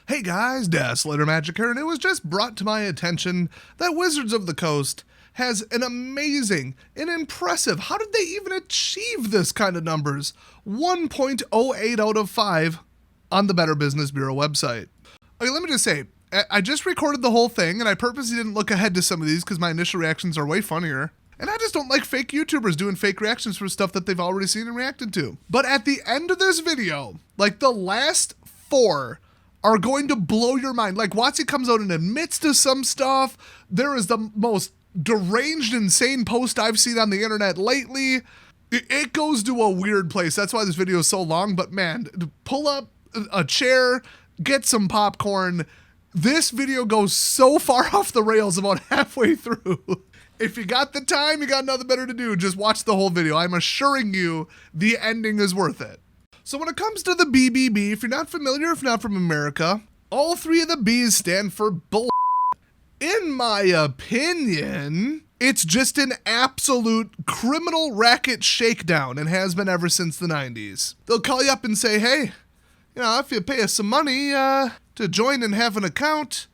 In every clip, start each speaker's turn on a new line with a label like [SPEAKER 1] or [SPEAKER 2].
[SPEAKER 1] Hey guys, Dazzler Magic here, and it was just brought to my attention that Wizards of the Coast has an amazing and impressive, how did they even achieve this kind of numbers? 1.08 out of 5 on the Better Business Bureau website. Okay, let me just say, I just recorded the whole thing, and I purposely didn't look ahead to some of these because my initial reactions are way funnier. And I just don't like fake YouTubers doing fake reactions for stuff that they've already seen and reacted to. But at the end of this video, like the last 4 are going to blow your mind. Like WotC comes out and admits to some stuff. There is the most deranged, insane post I've seen on the internet lately. It goes to a weird place. That's why this video is so long. But man, pull up a chair, get some popcorn. This video goes so far off the rails about halfway through. If you got the time, you got nothing better to do, just watch the whole video. I'm assuring you the ending is worth it. So when it comes to the BBB, if you're not familiar, if not from America, all 3 of the B's stand for bull. In my opinion, it's just an absolute criminal racket shakedown and has been ever since the 90s. They'll call you up and say, hey, if you pay us some money to join and have an account,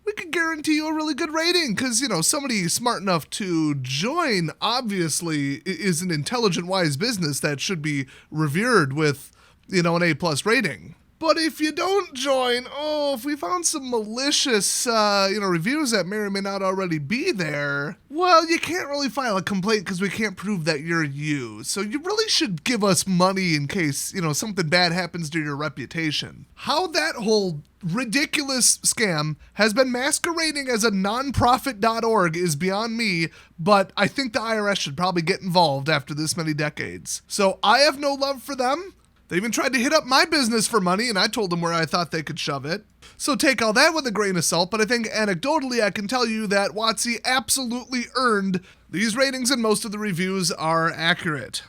[SPEAKER 1] we could guarantee you a really good rating because, somebody smart enough to join obviously is an intelligent, wise business that should be revered with an A+ rating. But if you don't join, if we found some malicious, reviews that may or may not already be there, well, you can't really file a complaint because we can't prove that you're you. So you really should give us money in case, something bad happens to your reputation. How that whole ridiculous scam has been masquerading as a nonprofit.org is beyond me, but I think the IRS should probably get involved after this many decades. So I have no love for them. They even tried to hit up my business for money, and I told them where I thought they could shove it. So take all that with a grain of salt, but I think anecdotally I can tell you that WotC absolutely earned these ratings, and most of the reviews are accurate.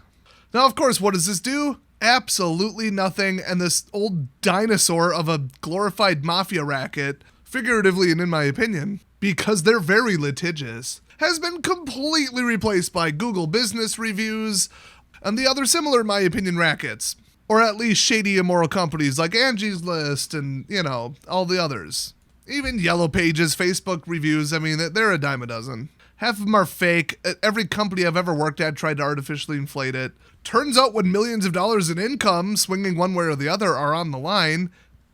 [SPEAKER 1] Now, of course, what does this do? Absolutely nothing, and this old dinosaur of a glorified mafia racket, figuratively and in my opinion, because they're very litigious, has been completely replaced by Google Business Reviews and the other similar, in my opinion, rackets. Or at least shady, immoral companies like Angie's List and, all the others. Even Yellow Pages, Facebook reviews, they're a dime a dozen. Half of them are fake. Every company I've ever worked at tried to artificially inflate it. Turns out when millions of dollars in income, swinging one way or the other, are on the line,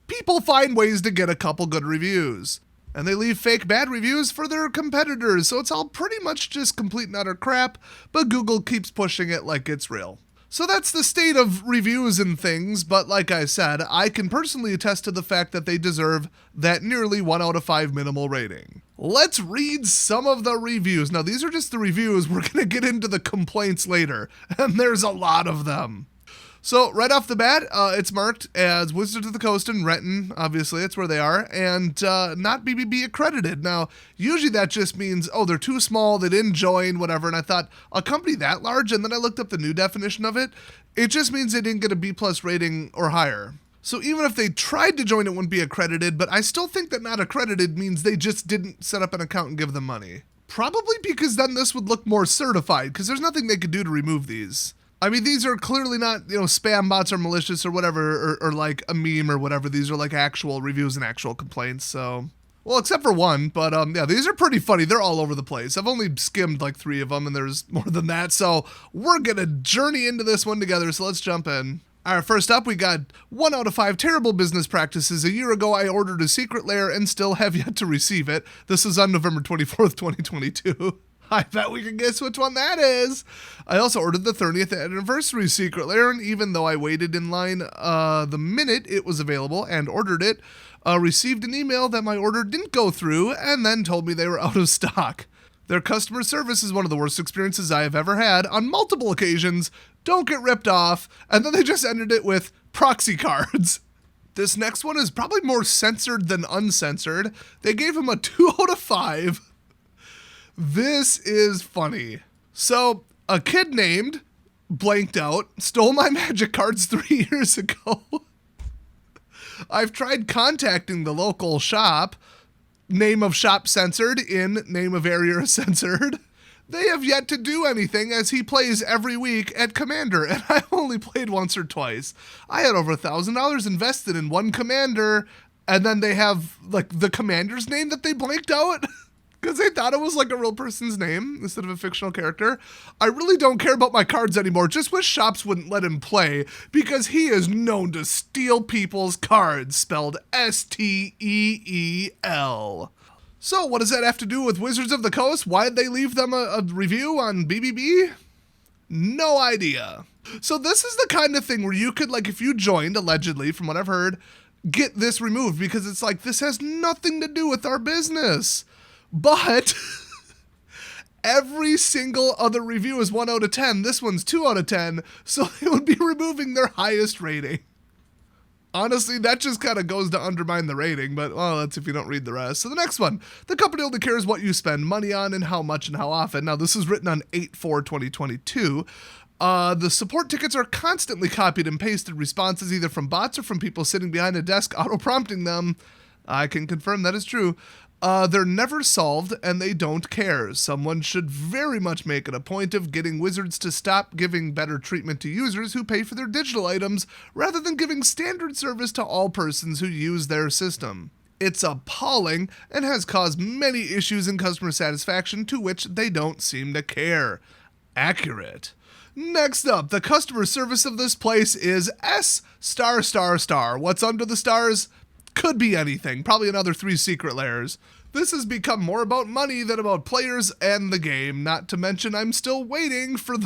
[SPEAKER 1] people find ways to get a couple good reviews. And they leave fake bad reviews for their competitors, so it's all pretty much just complete and utter crap, but Google keeps pushing it like it's real. So that's the state of reviews and things, but like I said, I can personally attest to the fact that they deserve that nearly 1 out of 5 minimal rating. Let's read some of the reviews. Now, these are just the reviews. We're going to get into the complaints later, and there's a lot of them. So right off the bat, it's marked as Wizards of the Coast and Renton, obviously, that's where they are, and not BBB accredited. Now, usually that just means, they're too small, they didn't join, whatever, and I thought, a company that large, and then I looked up the new definition of it, it just means they didn't get a B+ rating or higher. So even if they tried to join, it wouldn't be accredited, but I still think that not accredited means they just didn't set up an account and give them money. Probably because then this would look more certified, because there's nothing they could do to remove these. These are clearly not, spam bots or malicious or whatever, or like a meme or whatever. These are like actual reviews and actual complaints, so. Well, except for one, but yeah, these are pretty funny. They're all over the place. I've only skimmed like 3 of them, and there's more than that, so we're gonna journey into this one together, so let's jump in. All right, first up, we got 1 out of 5 terrible business practices. A year ago, I ordered a secret lair and still have yet to receive it. This is on November 24th, 2022. I bet we can guess which one that is. I also ordered the 30th anniversary secret lair, and even though I waited in line the minute it was available and ordered it, received an email that my order didn't go through and then told me they were out of stock. Their customer service is one of the worst experiences I have ever had on multiple occasions. Don't get ripped off. And then they just ended it with proxy cards. This next one is probably more censored than uncensored. They gave him a 2 out of 5. This is funny. So, a kid named blanked out stole my magic cards 3 years ago. I've tried contacting the local shop. Name of shop censored, in name of area censored. They have yet to do anything as he plays every week at Commander, and I only played once or twice. I had over $1,000 invested in one Commander, And then they have like the commander's name that they blanked out because they thought it was like a real person's name instead of a fictional character. I really don't care about my cards anymore. Just wish Shops wouldn't let him play because he is known to steal people's cards, spelled Steel. So what does that have to do with Wizards of the Coast? Why did they leave them a review on BBB? No idea. So this is the kind of thing where you could, like, if you joined, allegedly, from what I've heard, get this removed because it's like, this has nothing to do with our business. But every single other review is 1 out of 10. This one's 2 out of 10. So they would be removing their highest rating. Honestly, that just kind of goes to undermine the rating, but, well, that's if you don't read the rest. So the next one, the company only cares what you spend money on and how much and how often. Now, this is written on 8/4/2022. The support tickets are constantly copied and pasted responses either from bots or from people sitting behind a desk auto-prompting them. I can confirm that is true. They're never solved, and they don't care. Someone should very much make it a point of getting Wizards to stop giving better treatment to users who pay for their digital items, rather than giving standard service to all persons who use their system. It's appalling, and has caused many issues in customer satisfaction to which they don't seem to care. Accurate. Next up, the customer service of this place is S***. What's under the stars? Could be anything, probably another 3 secret layers. This has become more about money than about players and the game, not to mention I'm still waiting for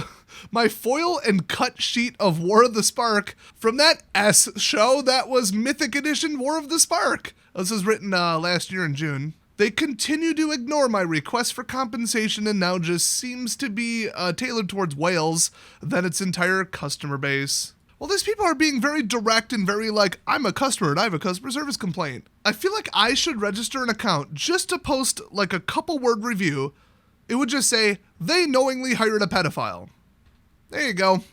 [SPEAKER 1] my foil and cut sheet of War of the Spark from that S show that was Mythic Edition War of the Spark. This was written last year in June. They continue to ignore my request for compensation and now just seems to be tailored towards whales than its entire customer base. Well, these people are being very direct and very like, I'm a customer and I have a customer service complaint. I feel like I should register an account just to post like a couple word review. It would just say, they knowingly hired a pedophile. There you go.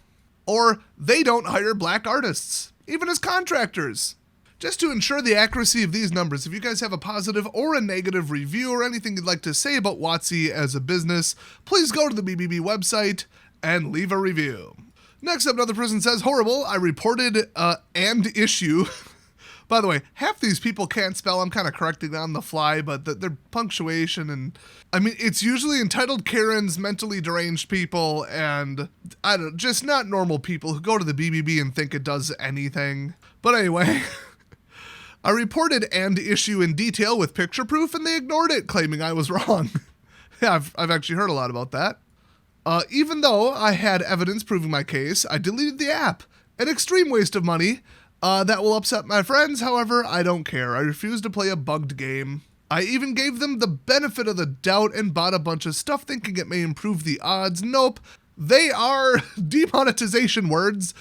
[SPEAKER 1] Or, they don't hire black artists, even as contractors. Just to ensure the accuracy of these numbers, if you guys have a positive or a negative review or anything you'd like to say about WotC as a business, please go to the BBB website and leave a review. Next up, another person says, horrible, I reported and issue. By the way, half these people can't spell. I'm kind of correcting on the fly, but their punctuation and, I mean, it's usually entitled Karens, mentally deranged people, and, I don't know, just not normal people who go to the BBB and think it does anything. But anyway, I reported and issue in detail with picture proof, and they ignored it, claiming I was wrong. Yeah, I've actually heard a lot about that. Even though I had evidence proving my case, I deleted the app. An extreme waste of money. That will upset my friends, however, I don't care. I refuse to play a bugged game. I even gave them the benefit of the doubt and bought a bunch of stuff thinking it may improve the odds. Nope. They are demonetization words,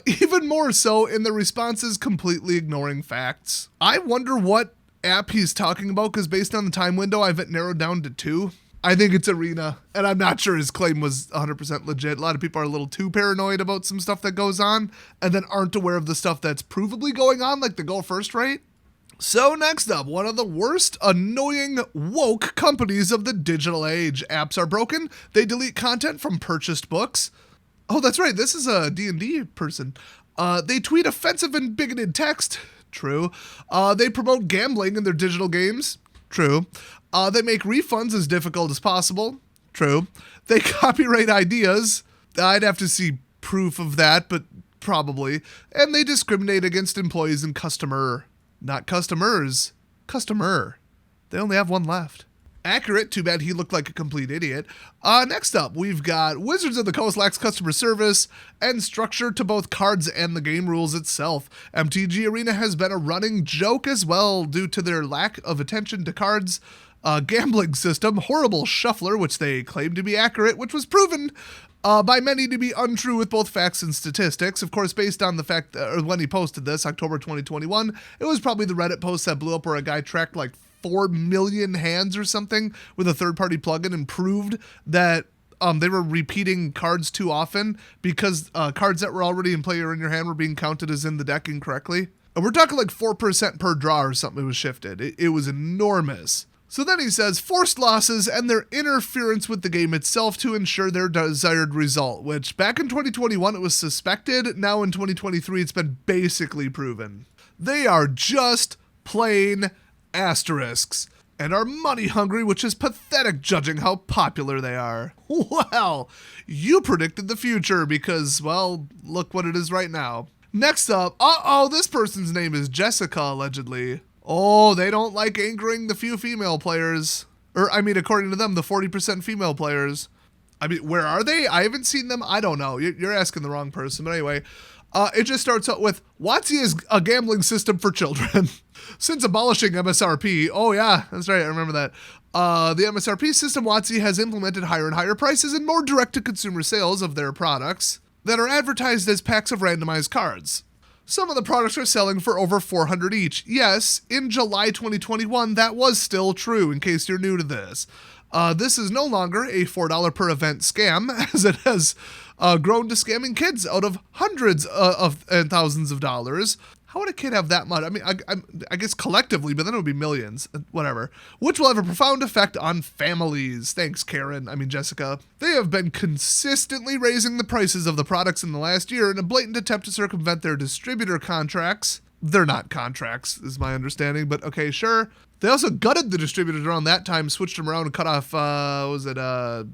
[SPEAKER 1] even more so in the responses completely ignoring facts. I wonder what app he's talking about, because based on the time window, I've it narrowed down to 2. I think it's Arena, and I'm not sure his claim was 100% legit. A lot of people are a little too paranoid about some stuff that goes on, and then aren't aware of the stuff that's provably going on, like the go first rate. So next up, one of the worst, annoying, woke companies of the digital age. Apps are broken. They delete content from purchased books. Oh, that's right. This is a D&D person. They tweet offensive and bigoted text. True. They promote gambling in their digital games. True. They make refunds as difficult as possible. True. They copyright ideas. I'd have to see proof of that, but probably. And they discriminate against employees and not customers. Customer. They only have one left. Accurate. Too bad he looked like a complete idiot. Next up, we've got Wizards of the Coast lacks customer service and structure to both cards and the game rules itself. MTG Arena has been a running joke as well due to their lack of attention to cards, gambling system, horrible shuffler, which they claim to be accurate, which was proven by many to be untrue with both facts and statistics. Of course, based on the fact that when he posted this, October 2021, it was probably the Reddit post that blew up where a guy tracked like 4 million hands or something with a third-party plugin and proved that they were repeating cards too often because cards that were already in play or in your hand were being counted as in the deck incorrectly. And we're talking like 4% per draw or something. It was shifted. It was enormous. So then he says, forced losses and their interference with the game itself to ensure their desired result, which back in 2021 it was suspected. Now in 2023 it's been basically proven. They are just plain asterisks, and are money hungry, which is pathetic judging how popular they are. Well, you predicted the future because, well, look what it is right now. Next up, this person's name is Jessica, allegedly. Oh, they don't like anchoring the few female players. According to them, the 40% female players. Where are they? I haven't seen them. I don't know. You're asking the wrong person. But anyway, it just starts out with, WotC is a gambling system for children. Since abolishing MSRP, oh yeah, that's right, I remember that. The MSRP system, WotC has implemented higher and higher prices and more direct-to-consumer sales of their products that are advertised as packs of randomized cards. Some of the products are selling for over $400 each. Yes, in July 2021, that was still true, in case you're new to this. This is no longer a $4 per event scam, as it has grown to scamming kids out of hundreds and thousands of dollars. How would a kid have that much? I guess collectively, but then it would be millions. Whatever. Which will have a profound effect on families. Thanks, Jessica. They have been consistently raising the prices of the products in the last year in a blatant attempt to circumvent their distributor contracts. They're not contracts, is my understanding, but okay, sure. They also gutted the distributors around that time, switched them around and cut off, that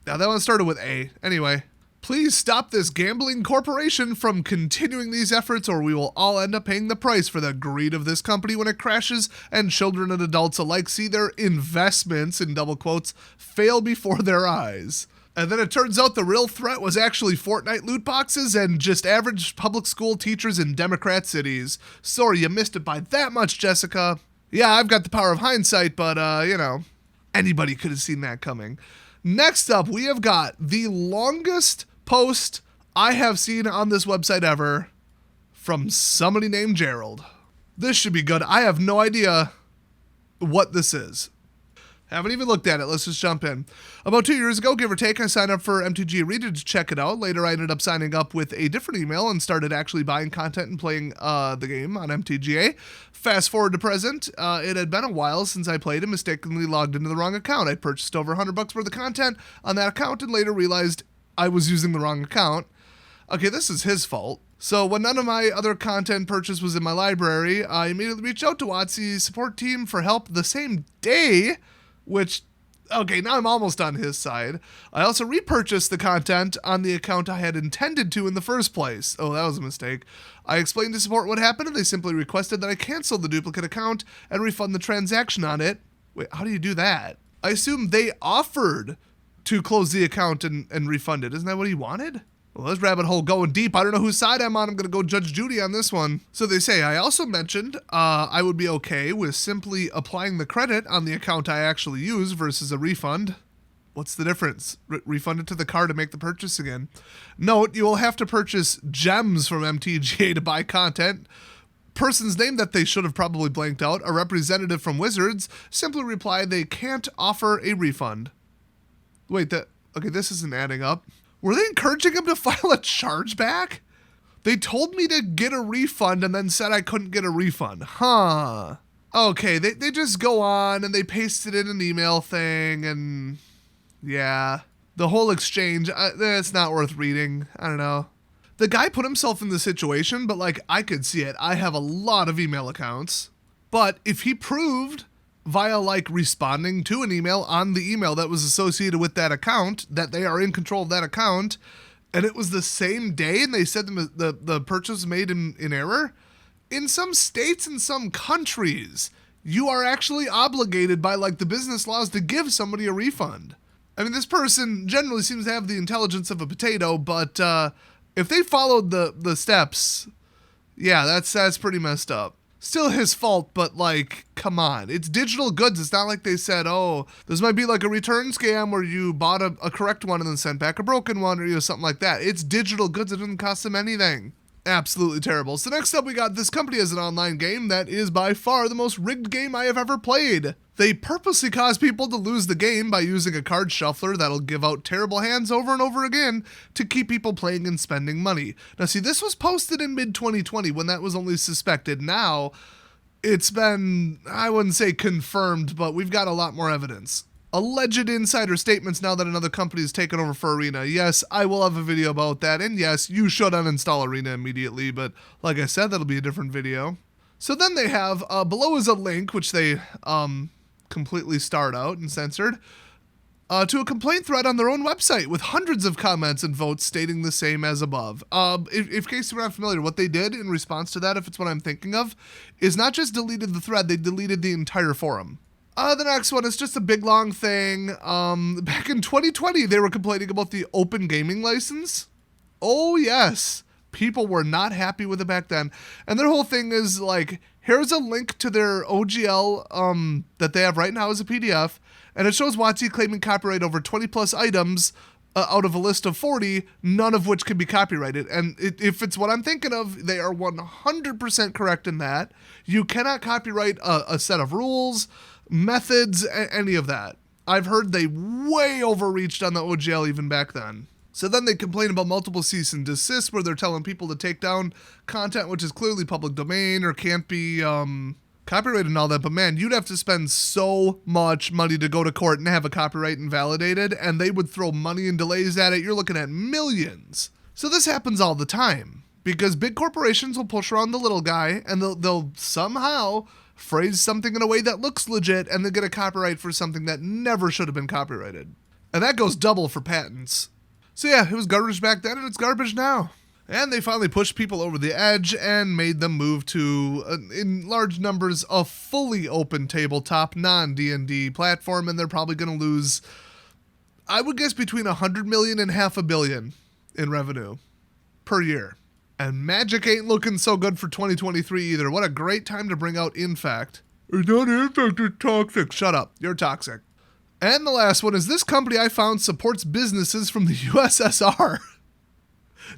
[SPEAKER 1] one started with A. Anyway. Please stop this gambling corporation from continuing these efforts, or we will all end up paying the price for the greed of this company when it crashes and children and adults alike see their investments, in double quotes, fail before their eyes. And then it turns out the real threat was actually Fortnite loot boxes and just average public school teachers in Democrat cities. Sorry you missed it by that much, Jessica. Yeah, I've got the power of hindsight, but, anybody could have seen that coming. Next up, we have got the longest post I have seen on this website ever from somebody named Gerald. This should be good. I have no idea what this is. Haven't even looked at it. Let's just jump in. About 2 years ago, give or take, I signed up for MTG Arena to check it out. Later, I ended up signing up with a different email and started actually buying content and playing the game on MTGA. Fast forward to present, it had been a while since I played and mistakenly logged into the wrong account. I purchased over $100 worth of content on that account and later realized I was using the wrong account. Okay, this is his fault. So when none of my other content purchase was in my library, I immediately reached out to WotC's support team for help the same day, which, okay, now I'm almost on his side. I also repurchased the content on the account I had intended to in the first place. Oh, that was a mistake. I explained to support what happened, and they simply requested that I cancel the duplicate account and refund the transaction on it. Wait, how do you do that? I assume they offered to close the account and refund it. Isn't that what he wanted? Well, this rabbit hole going deep. I don't know whose side I'm on. I'm going to go Judge Judy on this one. So they say, I also mentioned I would be okay with simply applying the credit on the account I actually use versus a refund. What's the difference? Refund it to the card to make the purchase again. Note, you will have to purchase gems from MTGA to buy content. Person's name that they should have probably blanked out, a representative from Wizards, simply replied they can't offer a refund. Wait, okay, this isn't adding up. Were they encouraging him to file a chargeback? They told me to get a refund and then said I couldn't get a refund. Huh. Okay, they just go on and they paste it in an email thing and yeah. The whole exchange, it's not worth reading. I don't know. The guy put himself in the situation, but like I could see it. I have a lot of email accounts. But if he proved via like responding to an email on the email that was associated with that account, that they are in control of that account, and it was the same day and they said the purchase was made in error, in some states and some countries, you are actually obligated by like the business laws to give somebody a refund. I mean, this person generally seems to have the intelligence of a potato, but if they followed the steps, yeah, that's pretty messed up. Still his fault, but like, come on. It's digital goods. It's not like they said, oh, this might be like a return scam where you bought a correct one and then sent back a broken one or something like that. It's digital goods. It doesn't cost them anything. Absolutely terrible. So next up, we got this company as an online game that is by far the most rigged game I have ever played. They purposely cause people to lose the game by using a card shuffler that'll give out terrible hands over and over again to keep people playing and spending money. Now see, this was posted in mid-2020 when that was only suspected. Now, it's been, I wouldn't say confirmed, but we've got a lot more evidence. Alleged insider statements now that another company has taken over for Arena. Yes, I will have a video about that, and yes, you should uninstall Arena immediately, but like I said, that'll be a different video. So then they have, below is a link, which they completely starred out and censored, to a complaint thread on their own website with hundreds of comments and votes stating the same as above. If in case you're not familiar, what they did in response to that, if it's what I'm thinking of, is not just deleted the thread, they deleted the entire forum. The next one is just a big long thing. Back in 2020, they were complaining about the open gaming license. Oh, yes. People were not happy with it back then. And their whole thing is like, here's a link to their OGL that they have right now as a PDF. And it shows WotC claiming copyright over 20 plus items out of a list of 40, none of which can be copyrighted. And if it's what I'm thinking of, they are 100% correct in that. You cannot copyright a set of rules, methods, any of that. I've heard they way overreached on the OGL even back then. So then they complain about multiple cease and desist where they're telling people to take down content which is clearly public domain or can't be copyrighted and all that. But man, you'd have to spend so much money to go to court and have a copyright invalidated, and they would throw money and delays at it. You're looking at millions. So this happens all the time because big corporations will push around the little guy and they'll somehow phrase something in a way that looks legit and they get a copyright for something that never should have been copyrighted. And that goes double for patents. So yeah, it was garbage back then and it's garbage now. And they finally pushed people over the edge and made them move to, in large numbers, a fully open tabletop non-D&D platform, and they're probably going to lose, I would guess, between $100 million and $500 million in revenue per year. And Magic ain't looking so good for 2023 either. What a great time to bring out Infect. It's not Infect, it's toxic. Shut up, you're toxic. And the last one is this company I found supports businesses from the USSR.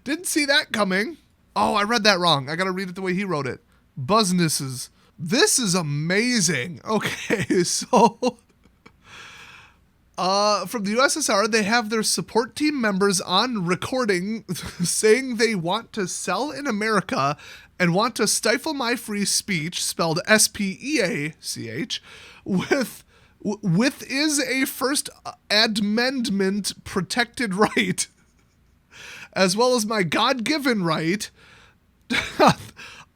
[SPEAKER 1] Didn't see that coming. Oh, I read that wrong. I gotta read it the way he wrote it. Buzznesses. This is amazing. Okay, so from the USSR, they have their support team members on recording saying they want to sell in America and want to stifle my free speech, spelled S-P-E-A-C-H, with is a First Amendment protected right, as well as my God-given right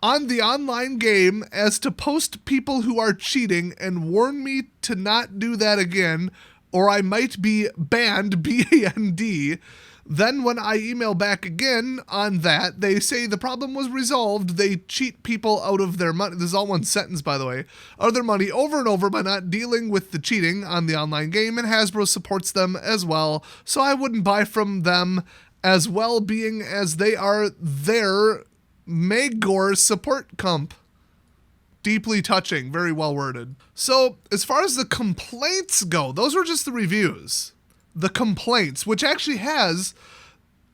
[SPEAKER 1] on the online game as to post people who are cheating and warn me to not do that again, or I might be banned, B-A-N-D. Then when I email back again on that, they say the problem was resolved. They cheat people out of their money. This is all one sentence, by the way. Out of their money over and over by not dealing with the cheating on the online game, and Hasbro supports them as well. So I wouldn't buy from them as well, being as they are their Magor support comp. Deeply touching, very well worded. So as far as the complaints go, those were just the reviews. The complaints, which actually has,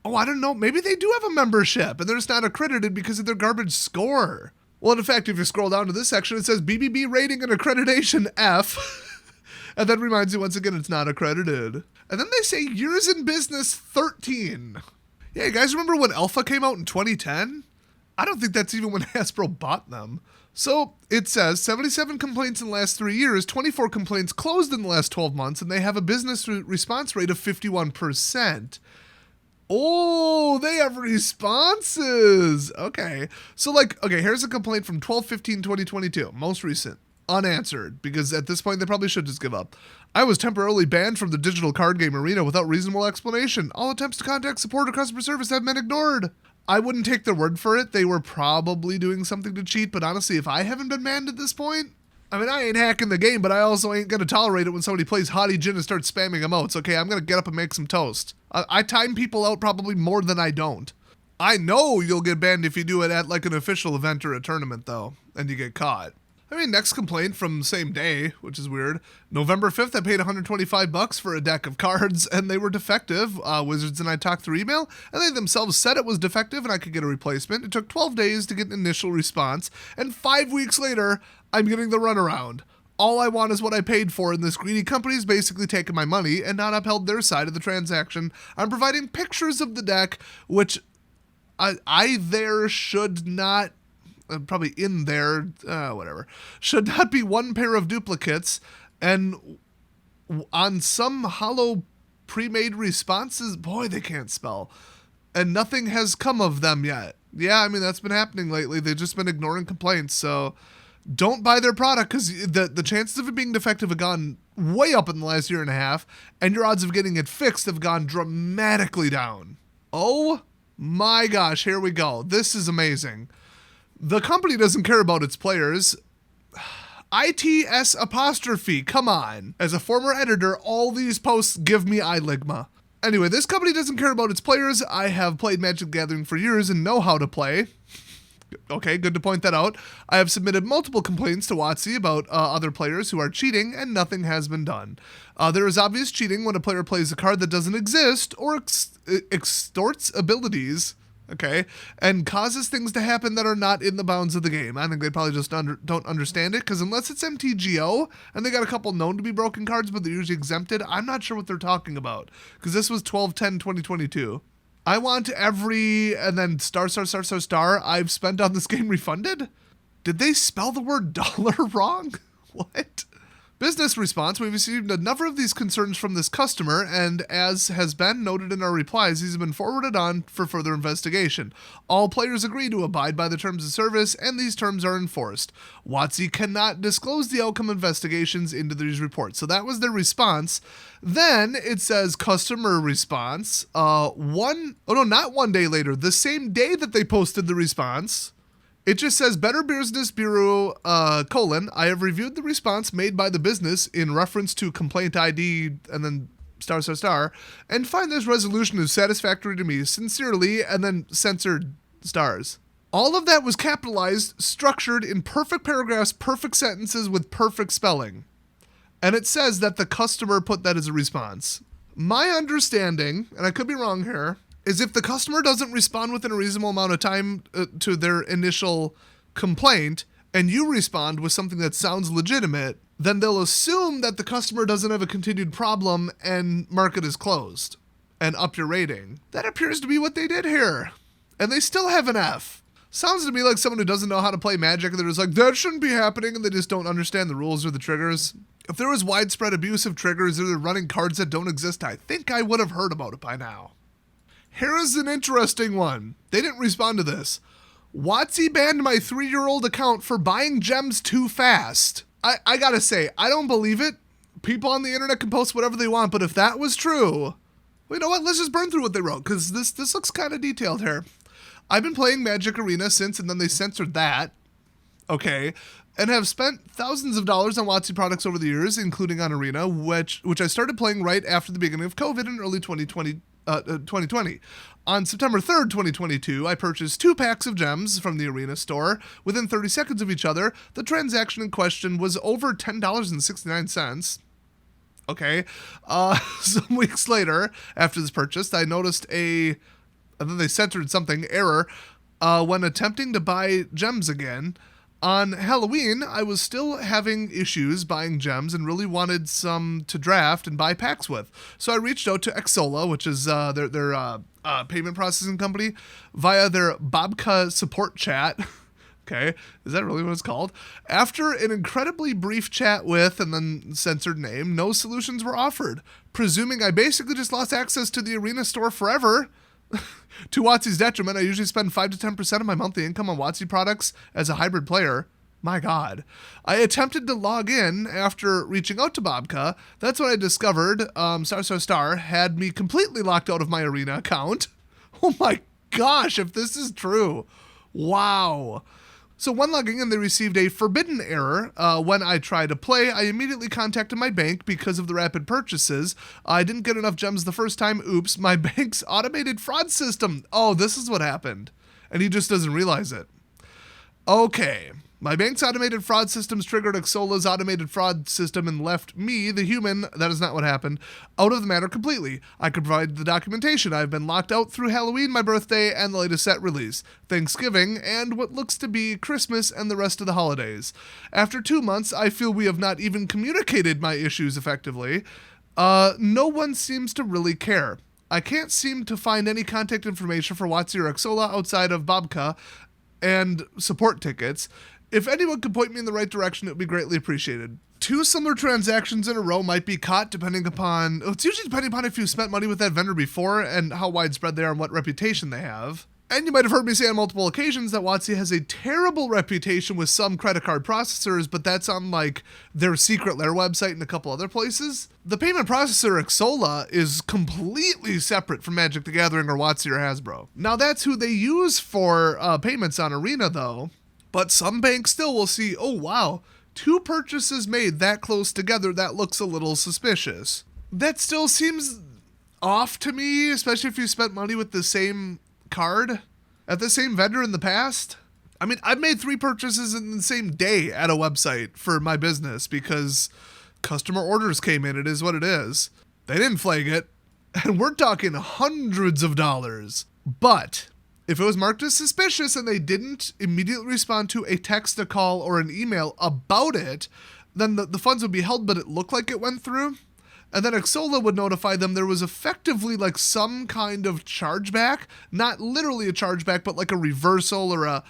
[SPEAKER 1] I don't know, maybe they do have a membership and they're just not accredited because of their garbage score. Well, in fact, if you scroll down to this section, it says BBB rating and accreditation F. And then reminds you once again it's not accredited. And then they say years in business 13. Yeah, you guys remember when Alpha came out in 2010? I don't think that's even when Hasbro bought them. So it says 77 complaints in the last 3 years, 24 complaints closed in the last 12 months, and they have a business response rate of 51%. Oh, they have responses. Okay. So here's a complaint from 12/15/2022, most recent. Unanswered, because at this point they probably should just give up. I was temporarily banned from the digital card game arena without reasonable explanation. All attempts to contact support or customer service have been ignored. I wouldn't take their word for it. They were probably doing something to cheat, but honestly, if I haven't been banned at this point, I mean, I ain't hacking the game, but I also ain't going to tolerate it when somebody plays Hottie Gin and starts spamming emotes. Okay, I'm going to get up and make some toast. I time people out probably more than I don't. I know you'll get banned if you do it at like an official event or a tournament, though, and you get caught. I mean, next complaint from the same day, which is weird. November 5th, I paid $125 for a deck of cards, and they were defective. Wizards and I talked through email, and they themselves said it was defective and I could get a replacement. It took 12 days to get an initial response, and 5 weeks later, I'm getting the runaround. All I want is what I paid for, and this greedy company is basically taking my money and not upheld their side of the transaction. I'm providing pictures of the deck, which I there should not... probably in there, whatever, should not be one pair of duplicates, and on some hollow pre-made responses, boy, they can't spell, and nothing has come of them yet. Yeah, I mean, that's been happening lately. They've just been ignoring complaints. So don't buy their product because the chances of it being defective have gone way up in the last year and a half, and your odds of getting it fixed have gone dramatically down. Oh my gosh, here we go. This is amazing. The company doesn't care about its players. ITS apostrophe, come on. As a former editor, all these posts give me iLigma. Anyway, this company doesn't care about its players. I have played Magic the Gathering for years and know how to play. Okay, good to point that out. I have submitted multiple complaints to WotC about other players who are cheating, and nothing has been done. There is obvious cheating when a player plays a card that doesn't exist or extorts abilities, okay, and causes things to happen that are not in the bounds of the game. I think they probably just don't understand it, because unless it's MTGO, and they got a couple known to be broken cards, but they're usually exempted, I'm not sure what they're talking about, because this was 12/10/2022. I want every, and then star I've spent on this game refunded? Did they spell the word dollar wrong? What? Business response, we've received a number of these concerns from this customer, and as has been noted in our replies, these have been forwarded on for further investigation. All players agree to abide by the terms of service, and these terms are enforced. WotC cannot disclose the outcome of investigations into these reports. So that was their response. Then it says customer response. Not 1 day later, the same day that they posted the response. It just says, Better Business Bureau, I have reviewed the response made by the business in reference to complaint ID, and then star, and find this resolution is satisfactory to me, sincerely, and then censored stars. All of that was capitalized, structured in perfect paragraphs, perfect sentences with perfect spelling. And it says that the customer put that as a response. My understanding, and I could be wrong here, is if the customer doesn't respond within a reasonable amount of time to their initial complaint, and you respond with something that sounds legitimate, then they'll assume that the customer doesn't have a continued problem and mark it as closed and up your rating. That appears to be what they did here. And they still have an F. Sounds to me like someone who doesn't know how to play Magic, and they're just like, that shouldn't be happening, and they just don't understand the rules or the triggers. If there was widespread abuse of triggers or they're running cards that don't exist, I think I would have heard about it by now. Here is an interesting one. They didn't respond to this. WotC banned my 3-year-old account for buying gems too fast. I gotta say, I don't believe it. People on the internet can post whatever they want, but if that was true, well, you know what? Let's just burn through what they wrote, because this looks kind of detailed here. I've been playing Magic Arena since, and then they censored that. Okay. And have spent thousands of dollars on WotC products over the years, including on Arena, which I started playing right after the beginning of COVID in early 2020. On September 3rd, 2022, I purchased 2 packs of gems from the Arena store. Within 30 seconds of each other, the transaction in question was over $10.69. Okay. Some weeks later, after this purchase, I noticed and then they censored something, error, when attempting to buy gems again. On Halloween, I was still having issues buying gems and really wanted some to draft and buy packs with. So I reached out to Xsolla, which is their payment processing company, via their Babka support chat. Okay, is that really what it's called? After an incredibly brief chat with, and then censored name, no solutions were offered. Presuming I basically just lost access to the Arena store forever. To WotC's detriment, I usually spend 5 to 10% of my monthly income on WotC products as a hybrid player. My God. I attempted to log in after reaching out to Babka. That's when I discovered had me completely locked out of my Arena account. Oh my gosh, if this is true. Wow. So when logging in, they received a forbidden error. When I tried to play, I immediately contacted my bank because of the rapid purchases. I didn't get enough gems the first time. Oops, my bank's automated fraud system. Oh, this is what happened. And he just doesn't realize it. Okay. My bank's automated fraud systems triggered Xsolla's automated fraud system and left me, the human, that is not what happened, out of the matter completely. I could provide the documentation. I've been locked out through Halloween, my birthday, and the latest set release, Thanksgiving, and what looks to be Christmas and the rest of the holidays. After 2 months, I feel we have not even communicated my issues effectively. No one seems to really care. I can't seem to find any contact information for WotC or Xsolla outside of Babka and support tickets. If anyone could point me in the right direction, it would be greatly appreciated. 2 similar transactions in a row might be caught depending upon... It's usually depending upon if you spent money with that vendor before and how widespread they are and what reputation they have. And you might have heard me say on multiple occasions that WotC has a terrible reputation with some credit card processors, but that's on like their secret lair website and a couple other places. The payment processor Xsolla is completely separate from Magic the Gathering or WotC or Hasbro. Now that's who they use for payments on Arena though, but some banks still will see, oh wow, 2 purchases made that close together, that looks a little suspicious. That still seems off to me, especially if you spent money with the same card at the same vendor in the past. I mean, I've made 3 purchases in the same day at a website for my business because customer orders came in. It is what it is. They didn't flag it, and we're talking hundreds of dollars. But if it was marked as suspicious and they didn't immediately respond to a text, a call, or an email about it, then the funds would be held, but it looked like it went through. And then Xsolla would notify them there was effectively like some kind of chargeback, not literally a chargeback, but like a reversal or a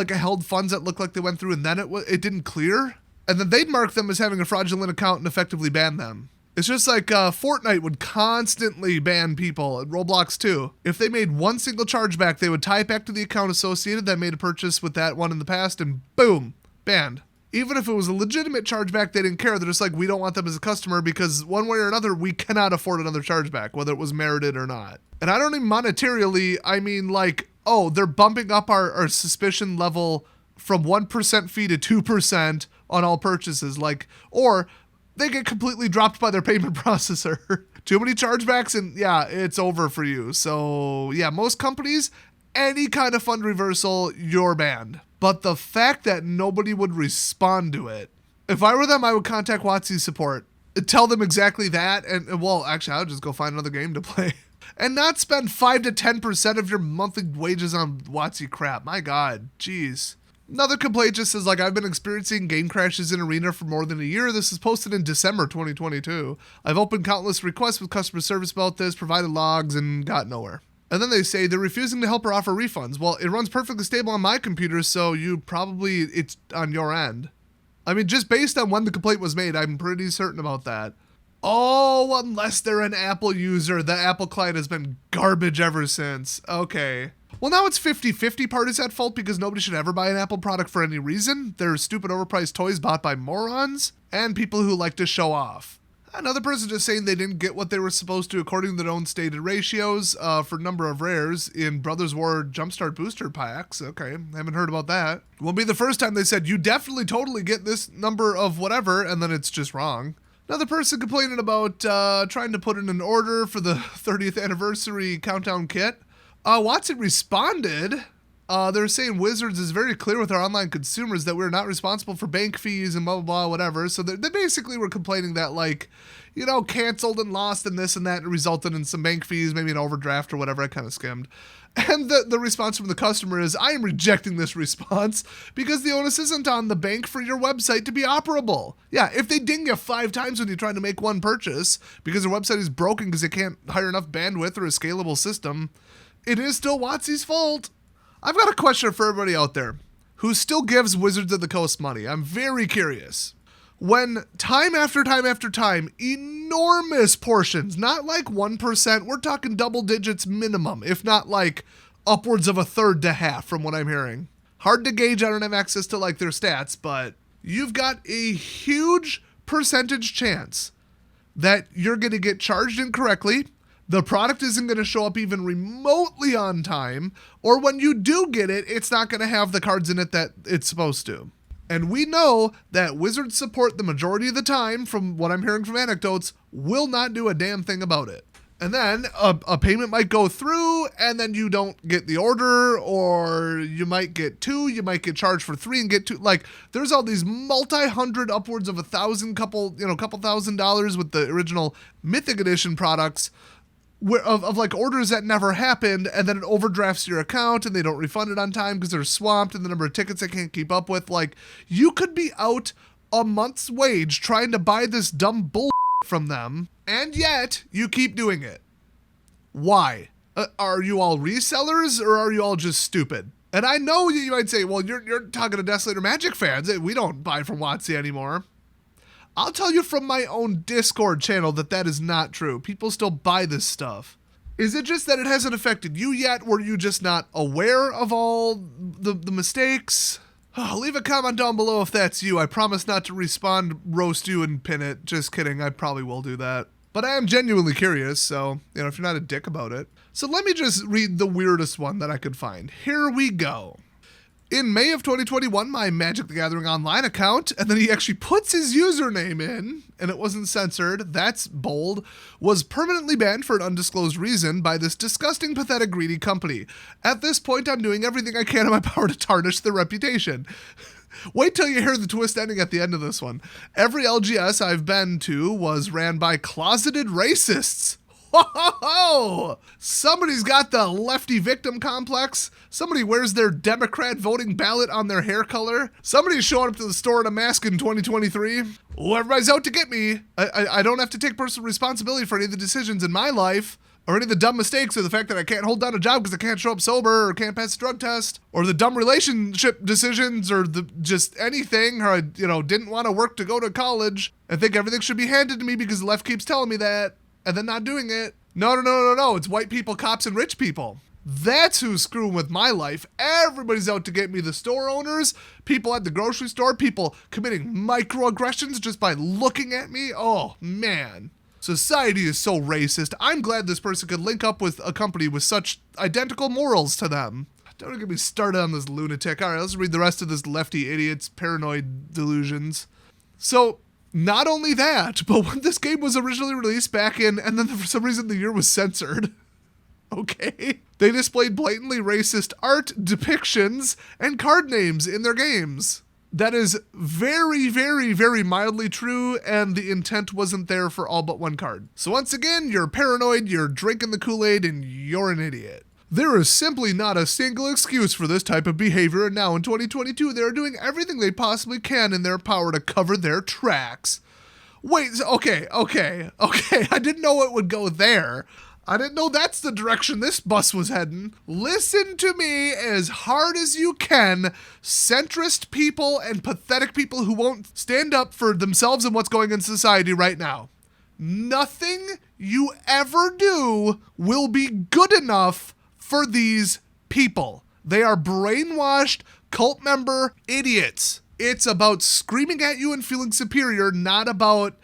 [SPEAKER 1] held funds that looked like they went through and then it didn't clear. And then they'd mark them as having a fraudulent account and effectively ban them. It's just like Fortnite would constantly ban people, and Roblox too. If they made one single chargeback, they would tie it back to the account associated that made a purchase with that one in the past and boom, banned. Even if it was a legitimate chargeback, they didn't care. They're just like, we don't want them as a customer because one way or another, we cannot afford another chargeback, whether it was merited or not. And I don't mean monetarily, I mean like, oh, they're bumping up our suspicion level from 1% fee to 2% on all purchases. Like, or they get completely dropped by their payment processor. Too many chargebacks and yeah, it's over for you. So yeah, most companies, any kind of fund reversal, you're banned. But the fact that nobody would respond to it, if I were them, I would contact WotC support, tell them exactly that, and well, actually, I would just go find another game to play. And not spend 5 to 10% of your monthly wages on WotC crap. My God, jeez. Another complaint just says, like, I've been experiencing game crashes in Arena for more than a year. This is posted in December 2022. I've opened countless requests with customer service about this, provided logs, and got nowhere. And then they say they're refusing to help or offer refunds. Well, it runs perfectly stable on my computer, so it's on your end. I mean, just based on when the complaint was made, I'm pretty certain about that. Oh, unless they're an Apple user. The Apple client has been garbage ever since. Okay. Well, now it's 50-50 parties at fault because nobody should ever buy an Apple product for any reason. They're stupid overpriced toys bought by morons and people who like to show off. Another person just saying they didn't get what they were supposed to according to their own stated ratios for number of rares in Brothers War Jumpstart booster packs. Okay, haven't heard about that. Won't be the first time they said, you definitely totally get this number of whatever, and then it's just wrong. Another person complaining about trying to put in an order for the 30th anniversary countdown kit. WotC responded. They're saying Wizards is very clear with our online consumers that we're not responsible for bank fees and blah, blah, blah, whatever. So they basically were complaining that, like, you know, canceled and lost and this and that resulted in some bank fees, maybe an overdraft or whatever. I kind of skimmed. And the response from the customer is, I am rejecting this response because the onus isn't on the bank for your website to be operable. Yeah, if they ding you 5 times when you're trying to make one purchase because their website is broken because they can't hire enough bandwidth or a scalable system, it is still WotC's fault. I've got a question for everybody out there who still gives Wizards of the Coast money. I'm very curious. When time after time after time, enormous portions, not like 1%, we're talking double digits minimum, if not like upwards of a third to half from what I'm hearing. Hard to gauge, I don't have access to like their stats, but you've got a huge percentage chance that you're going to get charged incorrectly. The product isn't going to show up even remotely on time, or when you do get it, it's not going to have the cards in it that it's supposed to. And we know that Wizards support the majority of the time, from what I'm hearing from anecdotes, will not do a damn thing about it. And then a payment might go through, and then you don't get the order, or you might get 2, you might get charged for 3 and get 2. Like, there's all these multi-hundred, upwards of $1,000, couple $1,000 with the original Mythic Edition products, of like orders that never happened, and then it overdrafts your account and they don't refund it on time because they're swamped and the number of tickets they can't keep up with. Like, you could be out a month's wage trying to buy this dumb bull from them, and yet you keep doing it. Why? Are you all resellers or are you all just stupid? And I know you might say, well, you're talking to Desolator Magic fans. We don't buy from WotC anymore. I'll tell you from my own Discord channel that is not true. People still buy this stuff. Is it just that it hasn't affected you yet? Were you just not aware of all the mistakes? Leave a comment down below if that's you. I promise not to respond, roast you, and pin it. Just kidding, I probably will do that. But I am genuinely curious, so, if you're not a dick about it. So let me just read the weirdest one that I could find. Here we go. In May of 2021, my Magic the Gathering Online account, and then he actually puts his username in, and it wasn't censored, that's bold, was permanently banned for an undisclosed reason by this disgusting, pathetic, greedy company. At this point, I'm doing everything I can in my power to tarnish their reputation. Wait till you hear the twist ending at the end of this one. Every LGS I've been to was ran by closeted racists. Ho! Somebody's got the lefty victim complex. Somebody wears their Democrat voting ballot on their hair color. Somebody's showing up to the store in a mask in 2023. Oh, everybody's out to get me. I don't have to take personal responsibility for any of the decisions in my life, or any of the dumb mistakes, or the fact that I can't hold down a job because I can't show up sober, or can't pass a drug test, or the dumb relationship decisions, or just anything, or I didn't want to work to go to college. I think everything should be handed to me because the left keeps telling me that, and then not doing it. No. It's white people, cops, and rich people. That's who's screwing with my life. Everybody's out to get me. The store owners, people at the grocery store, people committing microaggressions just by looking at me. Oh, man. Society is so racist. I'm glad this person could link up with a company with such identical morals to them. Don't get me started on this lunatic. All right, let's read the rest of this lefty idiot's paranoid delusions. So, not only that, but when this game was originally released back in, and then for some reason the year was censored. Okay. They displayed blatantly racist art, depictions, and card names in their games. That is very, very, very mildly true, and the intent wasn't there for all but one card. So once again, you're paranoid, you're drinking the Kool-Aid, and you're an idiot. There is simply not a single excuse for this type of behavior, and now in 2022, they are doing everything they possibly can in their power to cover their tracks. Wait, okay, I didn't know it would go there. I didn't know that's the direction this bus was heading. Listen to me as hard as you can, centrist people and pathetic people who won't stand up for themselves and what's going on in society right now. Nothing you ever do will be good enough for these people. They are brainwashed, cult member idiots. It's about screaming at you and feeling superior, not about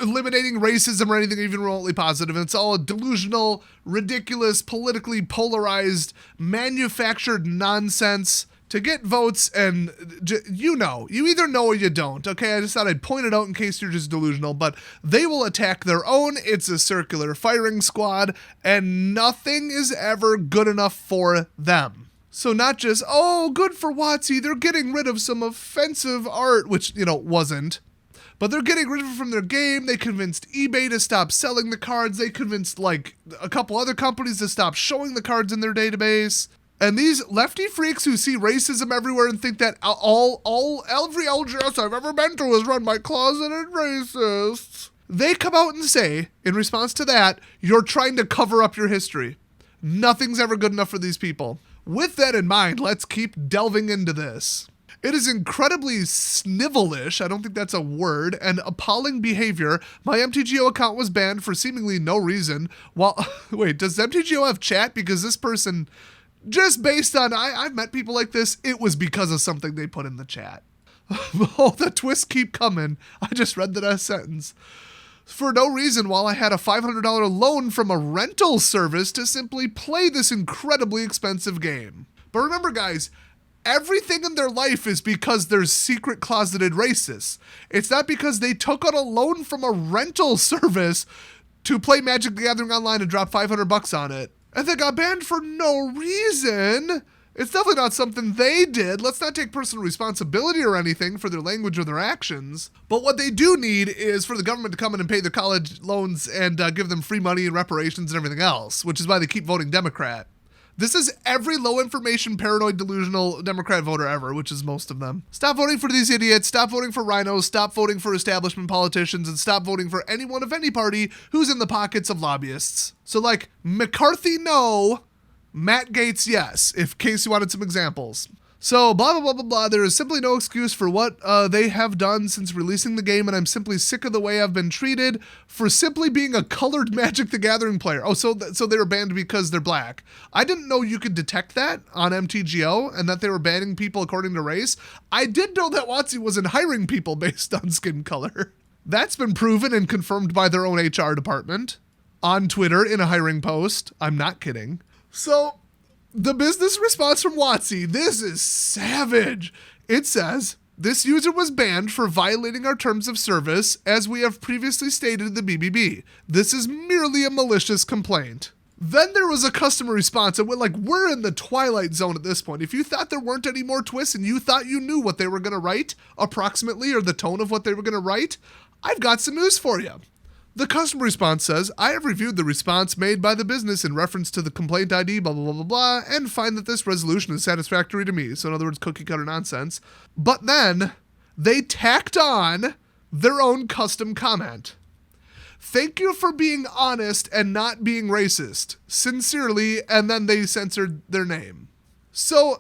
[SPEAKER 1] eliminating racism or anything even remotely positive. And it's all a delusional, ridiculous, politically polarized, manufactured nonsense to get votes. And you either know or you don't. Okay, I just thought I'd point it out in case you're just delusional, but they will attack their own. It's a circular firing squad, and nothing is ever good enough for them. So not just, good for WotC, they're getting rid of some offensive art, which, wasn't. But they're getting rid of it from their game. They convinced eBay to stop selling the cards. They convinced, a couple other companies to stop showing the cards in their database. And these lefty freaks who see racism everywhere and think that every LGS I've ever been to is run by closeted racists, they come out and say, in response to that, you're trying to cover up your history. Nothing's ever good enough for these people. With that in mind, let's keep delving into this. It is incredibly snivelish, I don't think that's a word, and appalling behavior. My MTGO account was banned for seemingly no reason. Wait, does MTGO have chat? Because this person, just based on, I've met people like this, it was because of something they put in the chat. Oh, the twists keep coming. I just read the last sentence. For no reason, while I had a $500 loan from a rental service to simply play this incredibly expensive game. But remember, guys, everything in their life is because there's secret closeted racists. It's not because they took out a loan from a rental service to play Magic the Gathering Online and drop $500 on it. And they got banned for no reason. It's definitely not something they did. Let's not take personal responsibility or anything for their language or their actions. But what they do need is for the government to come in and pay their college loans and give them free money and reparations and everything else, which is why they keep voting Democrat. This is every low-information, paranoid, delusional Democrat voter ever, which is most of them. Stop voting for these idiots, stop voting for rhinos, stop voting for establishment politicians, and stop voting for anyone of any party who's in the pockets of lobbyists. So, McCarthy, no. Matt Gaetz, yes, in case you wanted some examples. So, blah, blah, blah, blah, blah. There is simply no excuse for what they have done since releasing the game, and I'm simply sick of the way I've been treated for simply being a colored Magic the Gathering player. Oh, so they were banned because they're black. I didn't know you could detect that on MTGO and that they were banning people according to race. I did know that WotC wasn't hiring people based on skin color. That's been proven and confirmed by their own HR department on Twitter in a hiring post. I'm not kidding. So, the business response from WotC, this is savage. It says, this user was banned for violating our terms of service, as we have previously stated in the BBB. This is merely a malicious complaint. Then there was a customer response, and we're in the twilight zone at this point. If you thought there weren't any more twists and you thought you knew what they were going to write, approximately, or the tone of what they were going to write, I've got some news for you. The customer response says, I have reviewed the response made by the business in reference to the complaint ID, blah, blah, blah, blah, blah, and find that this resolution is satisfactory to me. So in other words, cookie cutter nonsense. But then they tacked on their own custom comment. Thank you for being honest and not being racist. Sincerely, and then they censored their name. So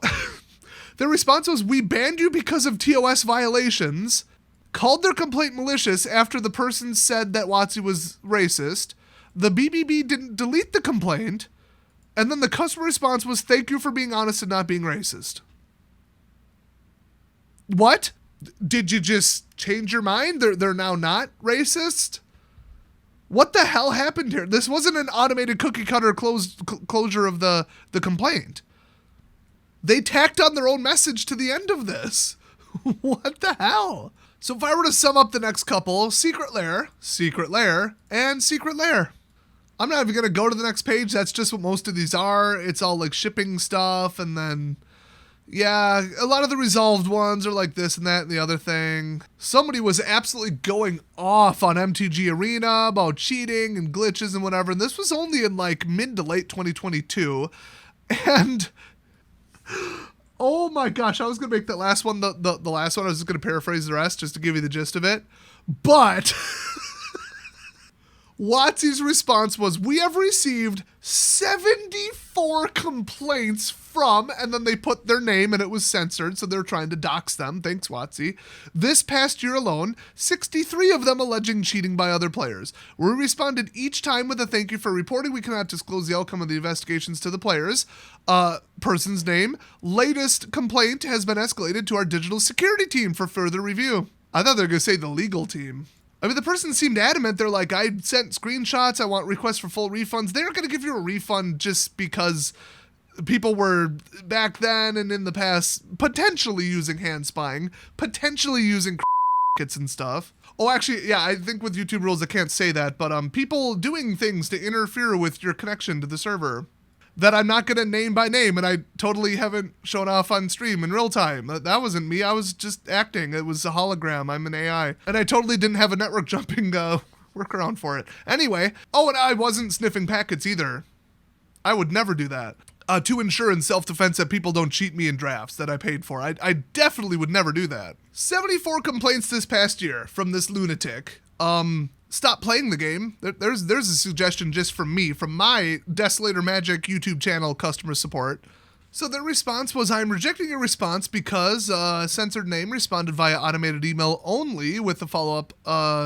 [SPEAKER 1] their response was, we banned you because of TOS violations. Called their complaint malicious after the person said that WotC was racist. The BBB didn't delete the complaint. And then the customer response was, thank you for being honest and not being racist. What? Did you just change your mind? They're now not racist? What the hell happened here? This wasn't an automated cookie cutter closure of the complaint. They tacked on their own message to the end of this. What the hell? So if I were to sum up the next couple, Secret Lair, and Secret Lair. I'm not even going to go to the next page. That's just what most of these are. It's all like shipping stuff. And then, yeah, a lot of the resolved ones are like this and that and the other thing. Somebody was absolutely going off on MTG Arena about cheating and glitches and whatever. And this was only in like mid to late 2022. And oh my gosh, I was going to make that last one the last one. I was just going to paraphrase the rest just to give you the gist of it. But WotC's response was, we have received 74 complaints from, and then they put their name and it was censored, so they're trying to dox them. Thanks, WotC. This past year alone, 63 of them alleging cheating by other players. We responded each time with a thank you for reporting. We cannot disclose the outcome of the investigations to the players. Person's name. Latest complaint has been escalated to our digital security team for further review. I thought they were going to say the legal team. I mean, the person seemed adamant. They're like, I sent screenshots. I want requests for full refunds. They're not going to give you a refund just because people were back then and in the past potentially using hand spying, potentially using kits and stuff. Oh, actually, yeah, I think with YouTube rules, I can't say that, but people doing things to interfere with your connection to the server that I'm not going to name by name, and I totally haven't shown off on stream in real time. That wasn't me. I was just acting. It was a hologram. I'm an AI. And I totally didn't have a network jumping workaround for it. Anyway, oh, and I wasn't sniffing packets either. I would never do that. To ensure in self-defense that people don't cheat me in drafts that I paid for. I definitely would never do that. 74 complaints this past year from this lunatic. Stop playing the game. There's a suggestion just from me, from my Desolator Magic YouTube channel customer support. So their response was, I'm rejecting your response because censored name responded via automated email only with a follow-up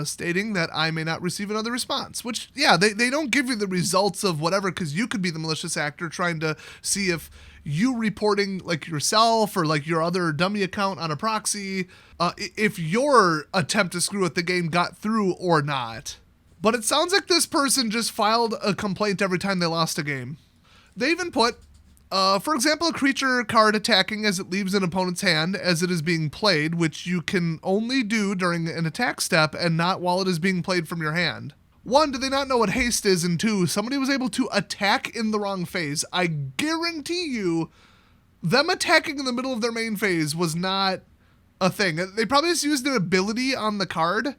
[SPEAKER 1] stating that I may not receive another response. Which, yeah, they don't give you the results of whatever because you could be the malicious actor trying to see if you reporting like yourself or like your other dummy account on a proxy, if your attempt to screw with the game got through or not. But it sounds like this person just filed a complaint every time they lost a game. They even put, for example, a creature card attacking as it leaves an opponent's hand as it is being played, which you can only do during an attack step and not while it is being played from your hand. 1, do they not know what haste is? And 2, somebody was able to attack in the wrong phase. I guarantee you, them attacking in the middle of their main phase was not a thing. They probably just used an ability on the card,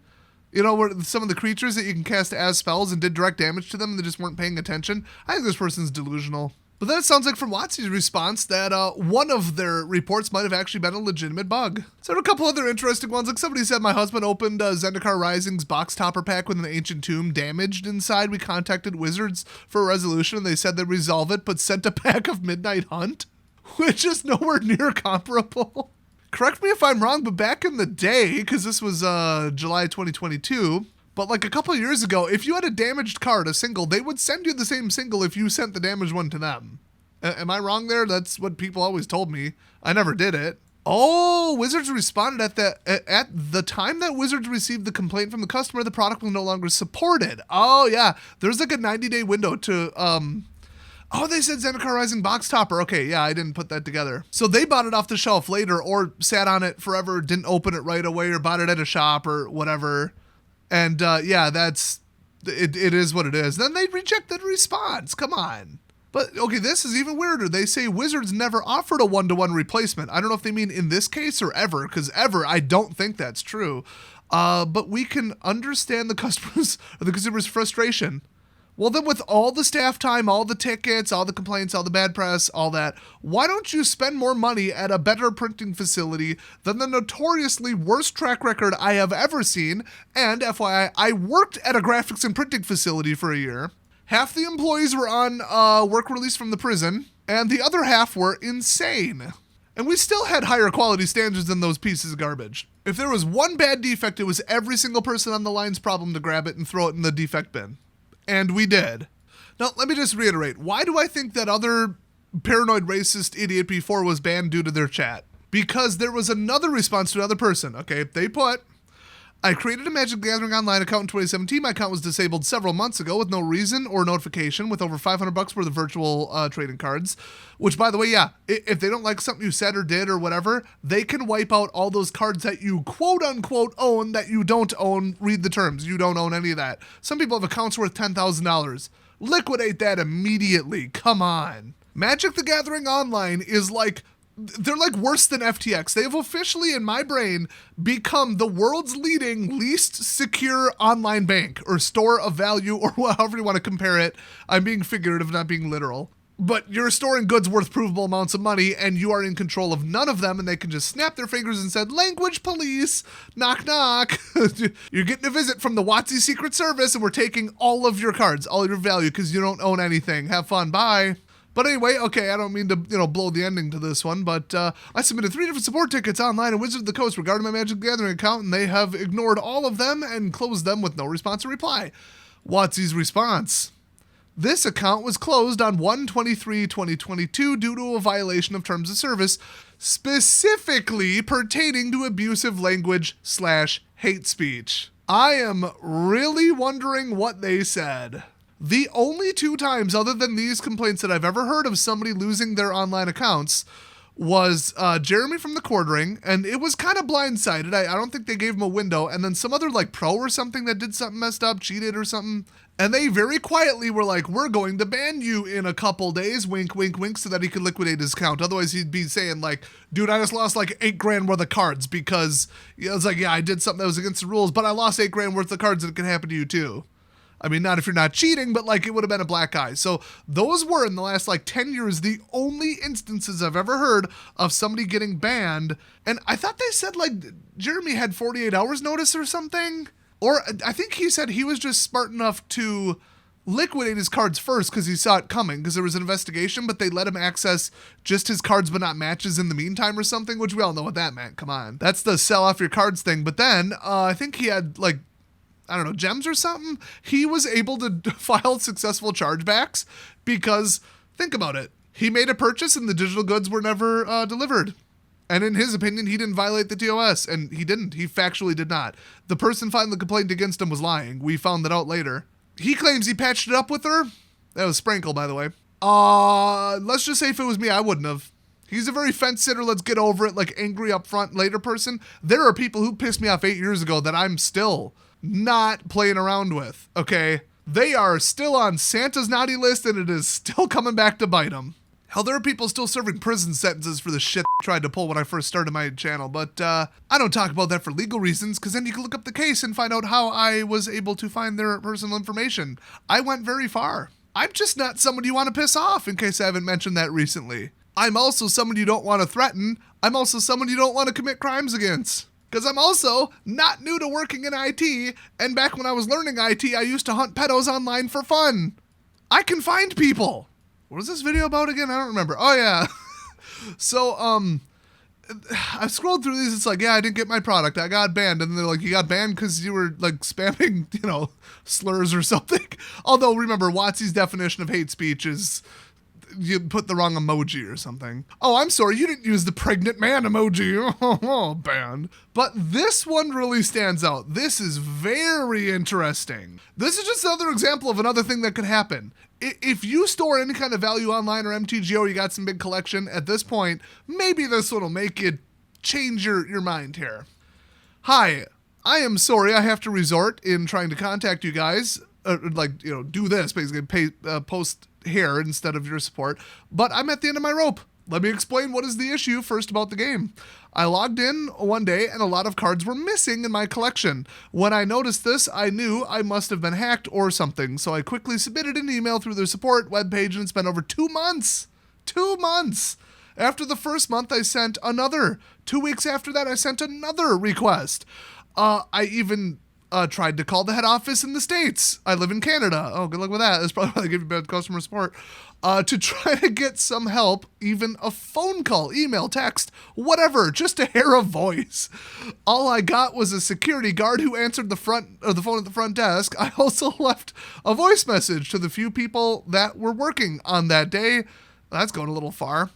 [SPEAKER 1] you know, where some of the creatures that you can cast as spells and did direct damage to them and they just weren't paying attention. I think this person's delusional. But then it sounds like from WotC's response that one of their reports might have actually been a legitimate bug. So there are a couple other interesting ones. Like somebody said, my husband opened Zendikar Rising's box topper pack with an ancient tomb damaged inside. We contacted Wizards for a resolution and they said they'd resolve it, but sent a pack of Midnight Hunt. which is nowhere near comparable. Correct me if I'm wrong, but back in the day, because this was July 2022, but like a couple of years ago, if you had a damaged card, a single, they would send you the same single if you sent the damaged one to them. Am I wrong there? That's what people always told me. I never did it. Oh, Wizards responded at the time that Wizards received the complaint from the customer, the product was no longer supported. Oh yeah, there's like a 90-day window to Oh, they said Zendikar Rising box topper. Okay, yeah, I didn't put that together. So they bought it off the shelf later, or sat on it forever, didn't open it right away, or bought it at a shop or whatever. And yeah, that's it. It is what it is. Then they rejected the response. Come on. But okay, this is even weirder. They say Wizards never offered a one-to-one replacement. I don't know if they mean in this case or ever, because ever, I don't think that's true. But we can understand the customers or the consumer's frustration. Well, then with all the staff time, all the tickets, all the complaints, all the bad press, all that, why don't you spend more money at a better printing facility than the notoriously worst track record I have ever seen? And FYI, I worked at a graphics and printing facility for a year. Half the employees were on work release from the prison, and the other half were insane. And we still had higher quality standards than those pieces of garbage. If there was one bad defect, it was every single person on the line's problem to grab it and throw it in the defect bin. And we did. Now, let me just reiterate. Why do I think that other paranoid racist idiot before was banned due to their chat? Because there was another response to another person. Okay, they put, I created a Magic the Gathering Online account in 2017. My account was disabled several months ago with no reason or notification, with over $500 worth of virtual trading cards. Which, by the way, yeah, if they don't like something you said or did or whatever, they can wipe out all those cards that you quote-unquote own that you don't own. Read the terms. You don't own any of that. Some people have accounts worth $10,000. Liquidate that immediately. Come on. Magic the Gathering Online is like... They're like worse than FTX. They have officially, in my brain, become the world's leading, least secure online bank or store of value, or however you want to compare it. I'm being figurative, not being literal. But you're storing goods worth provable amounts of money, and you are in control of none of them, and they can just snap their fingers and said, language police, knock knock. You're getting a visit from the WotC Secret Service, and we're taking all of your cards, all your value, because you don't own anything. Have fun. Bye. But anyway, okay, I don't mean to, blow the ending to this one, but I submitted 3 different support tickets online at Wizards of the Coast regarding my Magic the Gathering account, and they have ignored all of them and closed them with no response or reply. WotC's response. This account was closed on 1/23/2022 due to a violation of terms of service, specifically pertaining to abusive language/hate speech. I am really wondering what they said. The only 2 times other than these complaints that I've ever heard of somebody losing their online accounts was Jeremy from the Quartering, and it was kind of blindsided. I don't think they gave him a window, and then some other like pro or something that did something messed up, cheated or something, and they very quietly were like, we're going to ban you in a couple days, wink, wink, wink, so that he could liquidate his account. Otherwise, he'd be saying like, dude, I just lost like $8,000 worth of cards because it's like, yeah, I did something that was against the rules, but I lost $8,000 worth of cards and it can happen to you too. I mean, not if you're not cheating, but like it would have been a black eye. So those were in the last like 10 years, the only instances I've ever heard of somebody getting banned. And I thought they said like Jeremy had 48 hours notice or something. Or I think he said he was just smart enough to liquidate his cards first because he saw it coming because there was an investigation, but they let him access just his cards but not matches in the meantime or something, which we all know what that meant. Come on. That's the sell off your cards thing. But then I think he had like, I don't know, gems or something. He was able to file successful chargebacks because, think about it, he made a purchase and the digital goods were never delivered. And in his opinion, he didn't violate the TOS, and he didn't. He factually did not. The person filing the complaint against him was lying. We found that out later. He claims he patched it up with her. That was Sprankle, by the way. Let's just say if it was me, I wouldn't have. He's a very fence sitter, let's get over it, like angry up front later person. There are people who pissed me off 8 years ago that I'm still not playing around with, okay? They are still on Santa's naughty list and it is still coming back to bite them. Hell, there are people still serving prison sentences for the shit I tried to pull when I first started my channel, but I don't talk about that for legal reasons because then you can look up the case and find out how I was able to find their personal information. I went very far. I'm just not someone you want to piss off, in case I haven't mentioned that recently. I'm also someone you don't want to threaten. I'm also someone you don't want to commit crimes against. Because I'm also not new to working in IT, and back when I was learning IT, I used to hunt pedos online for fun. I can find people. What was this video about again? I don't remember. Oh, yeah. So, I scrolled through these. It's like, yeah, I didn't get my product. I got banned. And they're like, you got banned because you were like spamming, slurs or something. Although remember, WotC's definition of hate speech is you put the wrong emoji or something. Oh, I'm sorry, you didn't use the pregnant man emoji. Oh, banned. But this one really stands out. This is very interesting. This is just another example of another thing that could happen. If you store any kind of value online or MTGO, you got some big collection, at this point, maybe this one will make you change your mind here. Hi, I am sorry I have to resort in trying to contact you guys, do this, basically post here instead of your support, but I'm at the end of my rope. Let me explain what is the issue first about the game. I logged in one day and a lot of cards were missing in my collection. When I noticed this, I knew I must have been hacked or something, so I quickly submitted an email through their support webpage, and it's been over 2 months. 2 months! After the first month, I sent another. 2 weeks after that, I sent another request. I even tried to call the head office in the States. I live in Canada. Oh, good luck with that. That's probably why they give you bad customer support. To try to get some help, even a phone call, email, text, whatever, just to hear a voice. All I got was a security guard who answered the phone at the front desk. I also left a voice message to the few people that were working on that day. That's going a little far.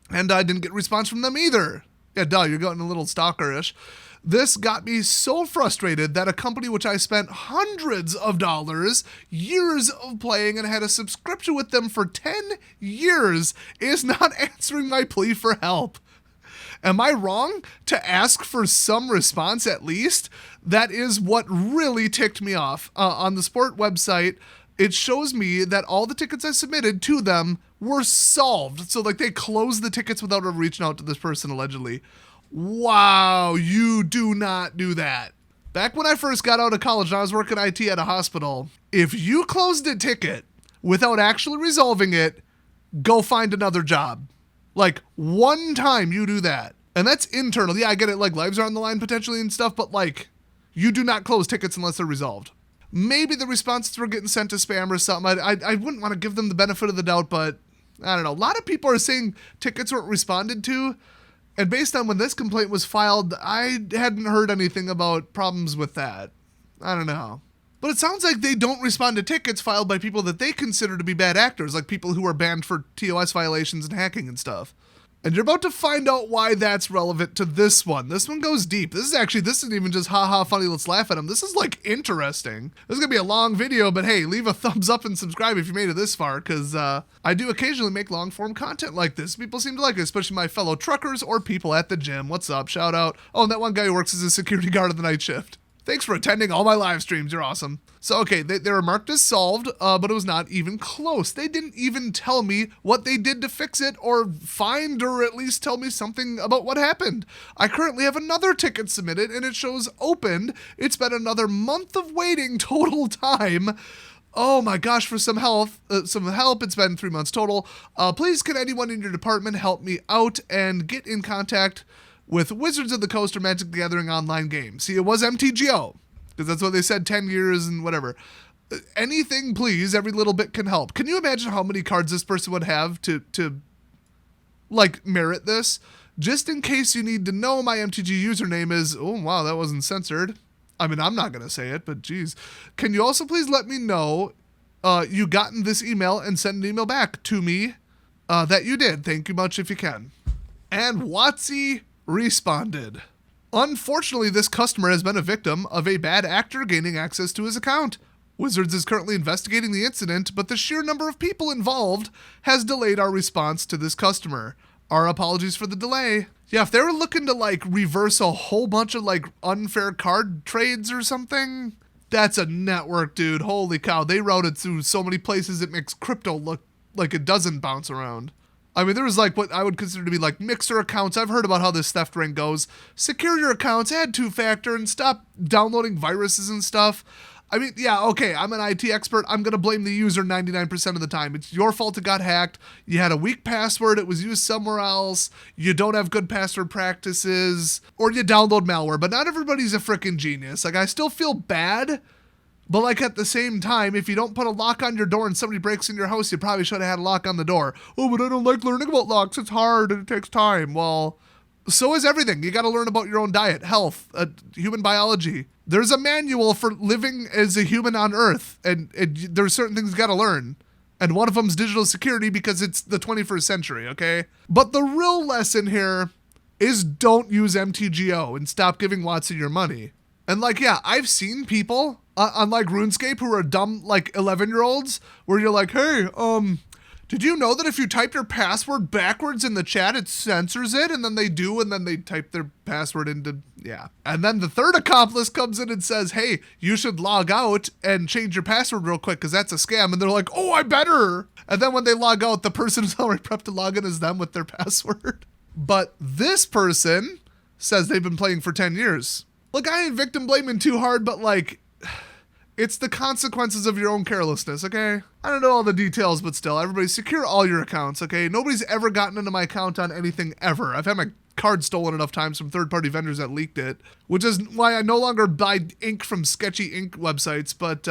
[SPEAKER 1] And I didn't get a response from them either. Yeah, duh, you're going a little stalkerish. This got me so frustrated that a company which I spent hundreds of dollars, years of playing, and had a subscription with them for 10 years is not answering my plea for help. Am I wrong to ask for some response at least? That is what really ticked me off. On the sport website, it shows me that all the tickets I submitted to them were solved. So they closed the tickets without ever reaching out to this person allegedly. Wow, you do not do that. Back when I first got out of college and I was working IT at a hospital, if you closed a ticket without actually resolving it, go find another job. One time you do that. And that's internal. Yeah, I get it. Lives are on the line potentially and stuff, but you do not close tickets unless they're resolved. Maybe the responses were getting sent to spam or something. I wouldn't want to give them the benefit of the doubt, but I don't know. A lot of people are saying tickets weren't responded to. And based on when this complaint was filed, I hadn't heard anything about problems with that. I don't know. But it sounds like they don't respond to tickets filed by people that they consider to be bad actors, like people who are banned for TOS violations and hacking and stuff. And you're about to find out why that's relevant to this one. This one goes deep. This isn't even just haha funny, let's laugh at them. This is interesting. This is going to be a long video, but hey, leave a thumbs up and subscribe if you made it this far, because I do occasionally make long form content like this. People seem to like it, especially my fellow truckers or people at the gym. What's up? Shout out. Oh, and that one guy who works as a security guard at the night shift. Thanks for attending all my live streams. You're awesome. So, okay, they were marked as solved, but it was not even close. They didn't even tell me what they did to fix it or find or at least tell me something about what happened. I currently have another ticket submitted and it shows opened. It's been another month of waiting total time. Oh my gosh, for some help. It's been 3 months total. Please, can anyone in your department help me out and get in contact with Wizards of the Coast or Magic the Gathering online game? See, it was MTGO, because that's what they said, 10 years and whatever. Anything, please. Every little bit can help. Can you imagine how many cards this person would have to merit this? Just in case you need to know, my MTG username is, oh wow, that wasn't censored. I mean, I'm not going to say it, but geez. Can you also please let me know you gotten this email and send an email back to me that you did. Thank you much if you can. And WotC responded. Unfortunately, this customer has been a victim of a bad actor gaining access to his account. Wizards is currently investigating the incident, but the sheer number of people involved has delayed our response to this customer. Our apologies for the delay. Yeah, if they were looking to reverse a whole bunch of unfair card trades or something, that's a network, dude. Holy cow. They routed through so many places it makes crypto look like it doesn't bounce around. I mean, there was what I would consider to be mixer accounts. I've heard about how this theft ring goes. Secure your accounts, add two-factor, and stop downloading viruses and stuff. I mean, yeah, okay, I'm an IT expert. I'm going to blame the user 99% of the time. It's your fault it got hacked. You had a weak password. It was used somewhere else. You don't have good password practices. Or you download malware. But not everybody's a freaking genius. I still feel bad But like at the same time, if you don't put a lock on your door and somebody breaks in your house, you probably should have had a lock on the door. Oh, but I don't like learning about locks. It's hard and it takes time. Well, so is everything. You got to learn about your own diet, health, human biology. There's a manual for living as a human on Earth, and there's certain things you got to learn. And one of them is digital security because it's the 21st century, okay? But the real lesson here is don't use MTGO and stop giving WotC your money. And like, yeah, I've seen people on like RuneScape who are dumb like 11-year-olds where you're like, hey, did you know that if you type your password backwards in the chat, it censors it? And then they do, and then they type their password into, yeah. And then the third accomplice comes in and says, hey, you should log out and change your password real quick because that's a scam. And they're like, oh, I better. And then when they log out, the person is already prepped to log in as them with their password. But this person says they've been playing for 10 years. Look, I ain't victim blaming too hard, but like, it's the consequences of your own carelessness, okay? I don't know all the details, but still, everybody secure all your accounts, okay? Nobody's ever gotten into my account on anything ever. I've had my card stolen enough times from third-party vendors that leaked it, which is why I no longer buy ink from sketchy ink websites, but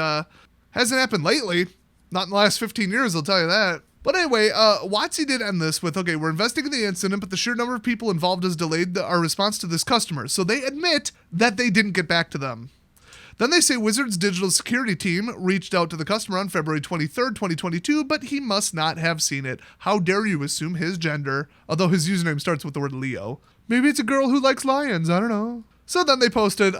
[SPEAKER 1] hasn't happened lately. Not in the last 15 years, I'll tell you that. But anyway, WotC did end this with, okay, we're investigating the incident, but the sheer number of people involved has delayed our response to this customer. So they admit that they didn't get back to them. Then they say Wizards' digital security team reached out to the customer on February 23rd, 2022, but he must not have seen it. How dare you assume his gender, although his username starts with the word Leo. Maybe it's a girl who likes lions, I don't know. So then they posted,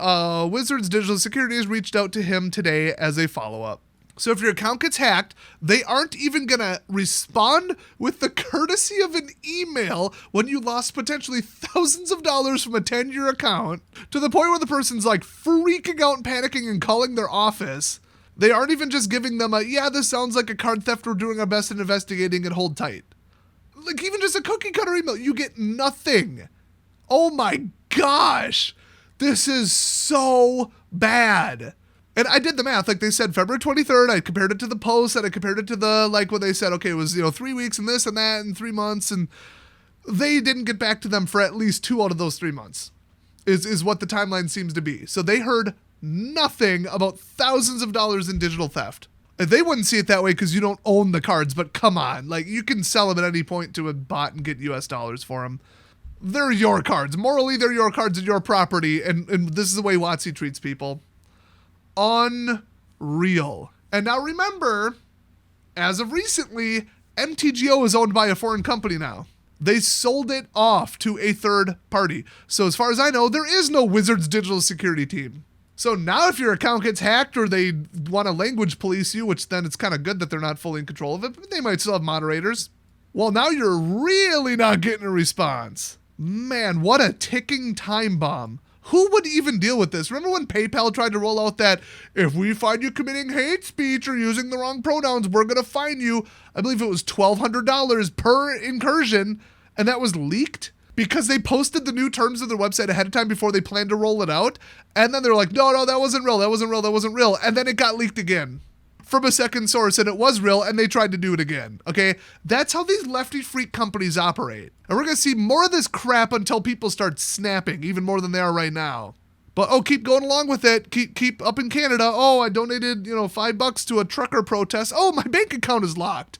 [SPEAKER 1] Wizards' digital security has reached out to him today as a follow-up. So if your account gets hacked, they aren't even going to respond with the courtesy of an email when you lost potentially thousands of dollars from a 10-year account to the point where the person's like freaking out and panicking and calling their office. They aren't even just giving them yeah, this sounds like a card theft. We're doing our best in investigating and hold tight. Like even just a cookie cutter email, you get nothing. Oh my gosh. This is so bad. And I did the math, like they said February 23rd, I compared it to the post, and I compared it to the, like when they said, okay, it was, 3 weeks and this and that and 3 months, and they didn't get back to them for at least 2 out of those 3 months, is what the timeline seems to be. So they heard nothing about thousands of dollars in digital theft. And they wouldn't see it that way because you don't own the cards, but come on, like you can sell them at any point to a bot and get US dollars for them. They're your cards. Morally, they're your cards and your property, and this is the way WotC treats people. Unreal. And now remember, as of recently, MTGO is owned by a foreign company now. They sold it off to a third party. So as far as I know, there is no Wizards digital security team. So now if your account gets hacked or they want to language police you, which then it's kind of good that they're not fully in control of it, but they might still have moderators. Well, now you're really not getting a response. Man, what a ticking time bomb. Who would even deal with this? Remember when PayPal tried to roll out that if we find you committing hate speech or using the wrong pronouns, we're going to fine you, I believe it was $1,200 per incursion, and that was leaked because they posted the new terms of their website ahead of time before they planned to roll it out, and then they're like, no, that wasn't real, and then it got leaked again from a second source, and it was real, and they tried to do it again, okay? That's how these lefty freak companies operate. And we're going to see more of this crap until people start snapping, even more than they are right now. But, keep going along with it. Keep up in Canada. I donated, $5 to a trucker protest. My bank account is locked.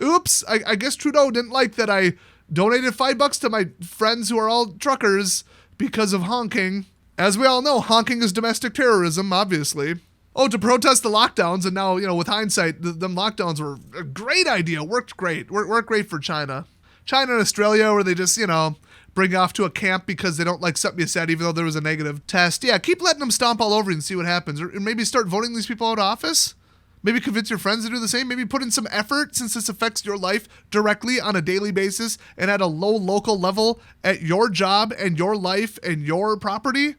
[SPEAKER 1] Oops, I guess Trudeau didn't like that I donated $5 to my friends who are all truckers because of honking. As we all know, honking is domestic terrorism, obviously. To protest the lockdowns, and now, with hindsight, them lockdowns were a great idea. Worked great. Worked great for China. China and Australia, where they just, bring you off to a camp because they don't like something you said, even though there was a negative test. Yeah, keep letting them stomp all over you and see what happens. Or maybe start voting these people out of office. Maybe convince your friends to do the same. Maybe put in some effort since this affects your life directly on a daily basis and at a low local level at your job and your life and your property.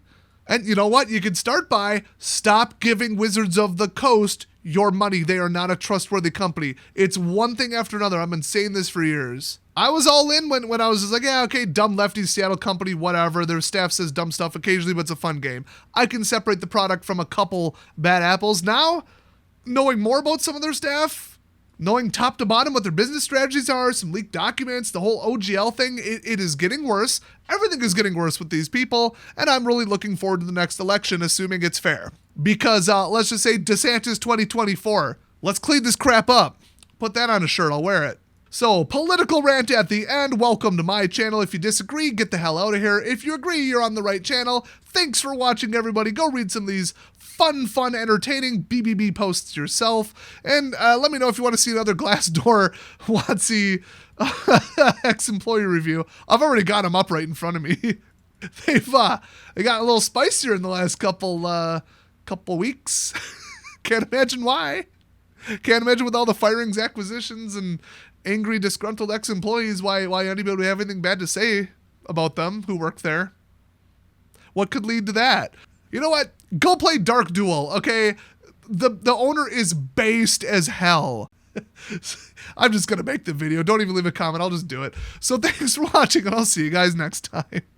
[SPEAKER 1] And you know what? You can start by stop giving Wizards of the Coast your money. They are not a trustworthy company. It's one thing after another. I've been saying this for years. I was all in when I was just like, yeah, okay, dumb lefty Seattle company, whatever. Their staff says dumb stuff occasionally, but it's a fun game. I can separate the product from a couple bad apples. Now, knowing more about some of their staff, Knowing top to bottom what their business strategies are, some leaked documents, the whole OGL thing, it is getting worse. Everything is getting worse with these people, and I'm really looking forward to the next election, assuming it's fair. Because let's just say DeSantis 2024. Let's clean this crap up. Put that on a shirt, I'll wear it. So, political rant at the end. Welcome to my channel. If you disagree, get the hell out of here. If you agree, you're on the right channel. Thanks for watching, everybody. Go read some of these fun, entertaining BBB posts yourself. And let me know if you want to see another Glassdoor WotC ex-employee review. I've already got them up right in front of me. They got a little spicier in the last couple weeks. Can't imagine why. Can't imagine with all the firings, acquisitions, and angry, disgruntled ex-employees why anybody would have anything bad to say about them who work there. What could lead to that? You know what? Go play Dark Duel, okay? The owner is based as hell. I'm just going to make the video. Don't even leave a comment. I'll just do it. So thanks for watching, and I'll see you guys next time.